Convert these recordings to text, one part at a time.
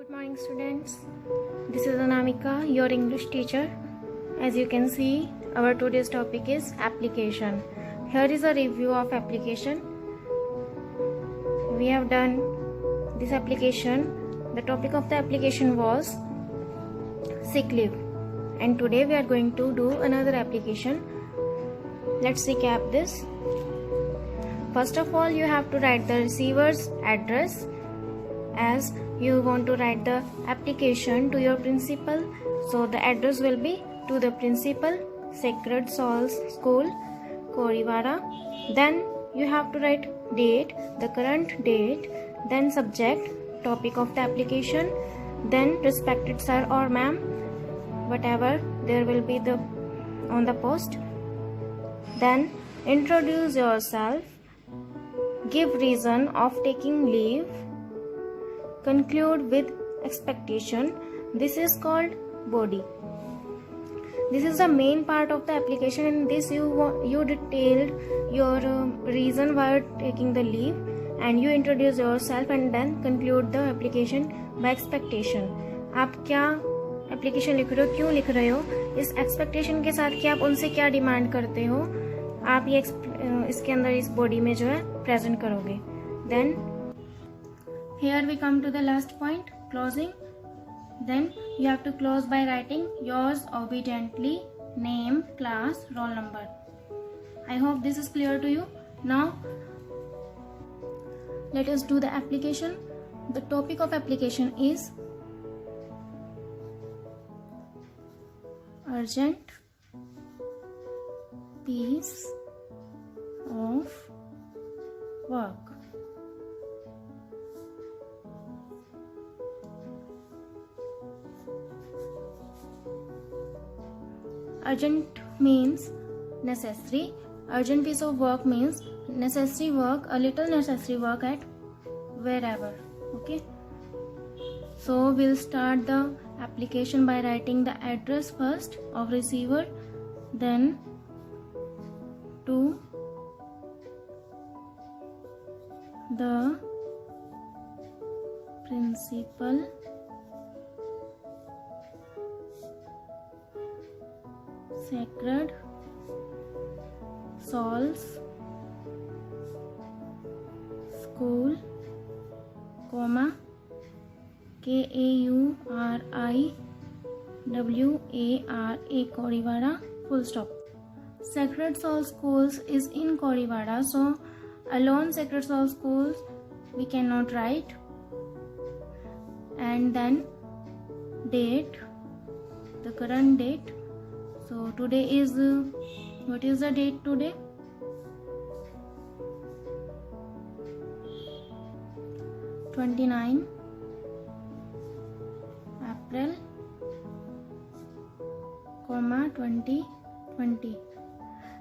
Good morning students, this is Anamika, your English teacher. As you can see, our today's topic is application. Here is a review of application. We have done this application. The topic of the application was sick leave, and today we are going to do another application. Let's recap this. First of all, you have to write the receiver's address, as you want to write the application to your principal, so the address will be to the principal, Sacred Souls School, Korivara. Then you have to write date, the current date, then subject, topic of the application, then respected sir or ma'am, whatever there will be the on the post. Then introduce yourself, give reason of taking leave, conclude with expectation. This is called body. This is the main part of the application. In this you detailed your reason why taking the leave, and you introduce yourself and then conclude the application by expectation. आप क्या application लिख रहे हो, क्यों लिख रहे हो, इस एक्सपेक्टेशन के साथ कि आप उनसे क्या डिमांड करते हो, आप ये इसके अंदर इस बॉडी में जो है प्रेजेंट करोगे. Then here we come to the last point, closing. Then you have to close by writing yours obediently, name, class, roll number. I hope this is clear to you. Now let us do the application. The topic of application is urgent piece of work. Urgent means necessary. Urgent piece of work means necessary work, a little necessary work at wherever. Okay. So we'll start the application by writing the address first of receiver, then to the principal, Sacred Souls School, comma, Kauriwara, Korivara, full stop. Sacred Souls Schools is in Korivara, so alone Sacred Souls Schools we cannot write. And then date, the current date. So today is, what is the date today? 29 April, 2020.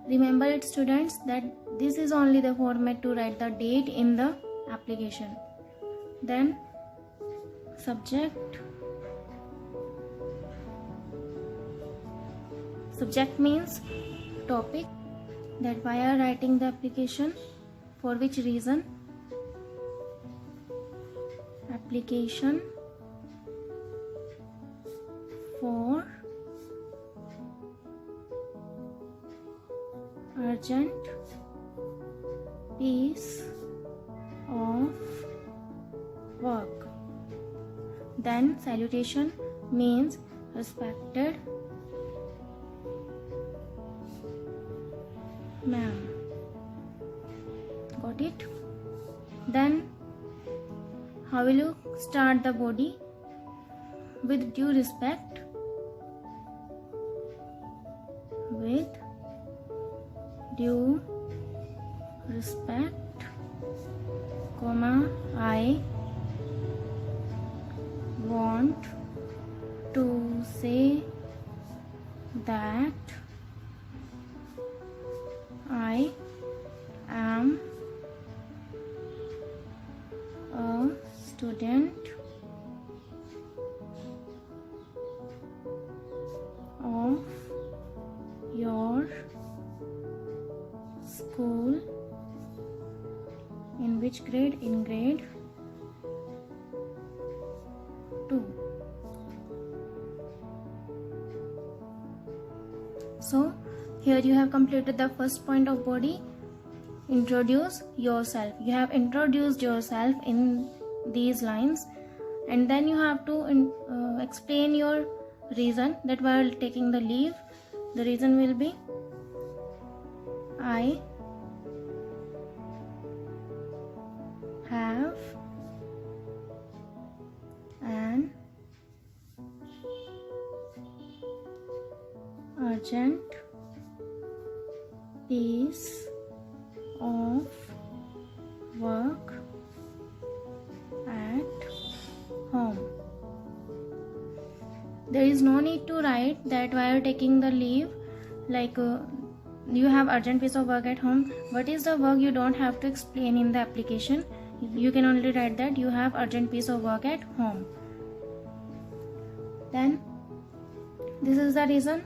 Remember it students that this is only the format to write the date in the application. Then subject. Subject means topic, that why are writing the application, for which reason. Application for urgent piece of work. Then salutation means respected ma'am. Got it? Then how will you start the body? With due respect, with due respect, comma, I want to say that I am a student of your school. In which grade? In grade 2. So here you have completed the first point of body. Introduce yourself. You have introduced yourself in these lines, and then you have to explain your reason that while taking the leave, the reason will be I have an urgent piece of work at home. There is no need to write that while taking the leave, like you have urgent piece of work at home. What is the work? You don't have to explain in the application. You can only write that you have urgent piece of work at home. Then this is the reason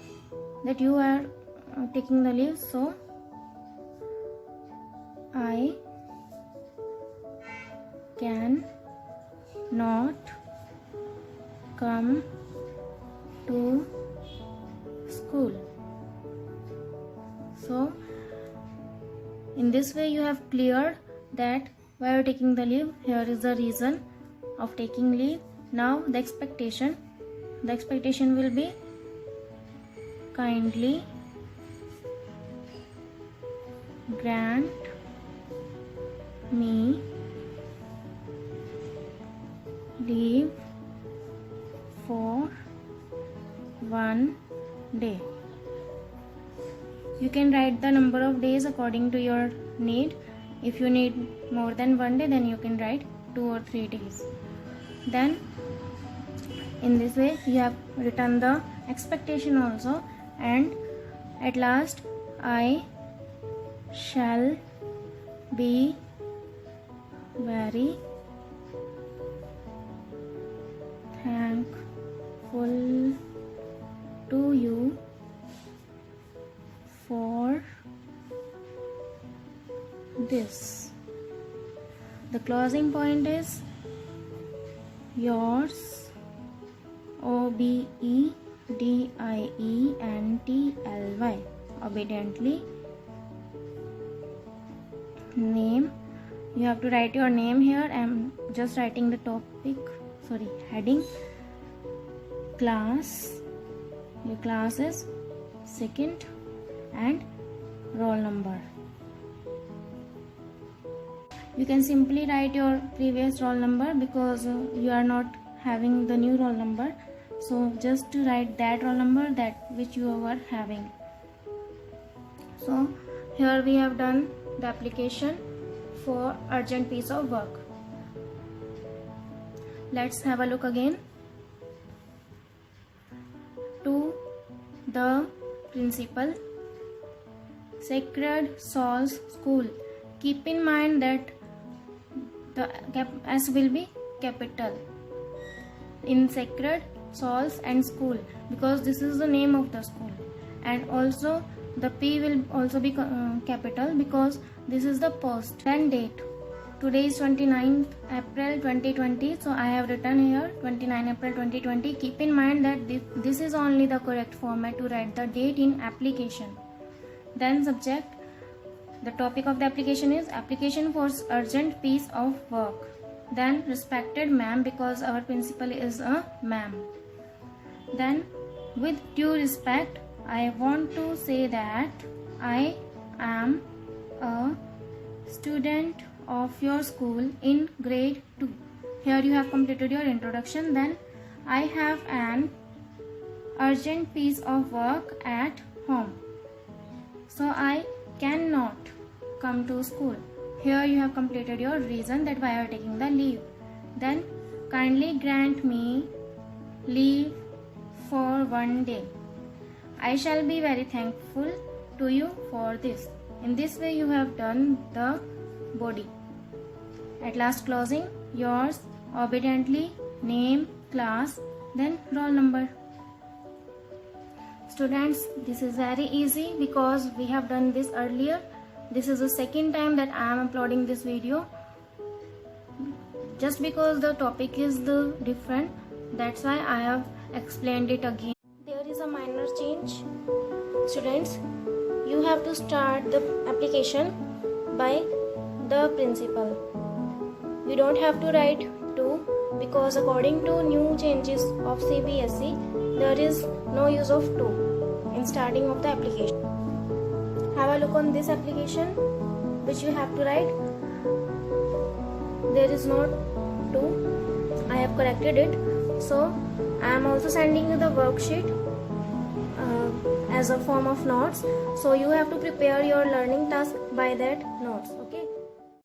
that you are taking the leave. So I can not come to school. So in this way you have cleared that why you are taking the leave. Here is the reason of taking leave. Now the expectation will be kindly grant me leave for 1 day. You can write the number of days according to your need. If you need more than 1 day, then you can write 2 or 3 days. Then in this way you have written the expectation also, and at last I shall be very thankful to you for this. The closing point is yours, obediently, obediently. Name, you have to write your name here. I am just writing the heading. Class, your class is second, and roll number. You can simply write your previous roll number because you are not having the new roll number. So just to write that roll number that which you were having. So here we have done the application for urgent piece of work. Let's have a look again. To the principal, Sacred Souls School. Keep in mind that the S will be capital in Sacred Souls and School because this is the name of the school, and also the P will also be capital because this is the post. Then date. Today is 29th April 2020, so I have written here 29 April 2020. Keep in mind that this is only the correct format to write the date in application. Then subject. The topic of the application is application for urgent piece of work. Then respected ma'am because our principal is a ma'am. Then with due respect, I want to say that I am a student of your school in grade 2. Here you have completed your introduction. Then I have an urgent piece of work at home, so I cannot come to school. Here you have completed your reason that why you are taking the leave. Then kindly grant me leave for 1 day. I shall be very thankful to you for this. In this way you have done the body. At last closing, yours, obediently, name, class, then roll number. Students, this is very easy because we have done this earlier. This is the second time that I am uploading this video. Just because the topic is different, That's why I have explained it again. There is a minor change. Students, you have to start the application by the principal. You don't have to write to, because according to new changes of CBSE, there is no use of to in starting of the application. Have a look on this application which you have to write. There is no to. I have corrected it. So I am also sending you the worksheet as a form of notes. So you have to prepare your learning task by that notes.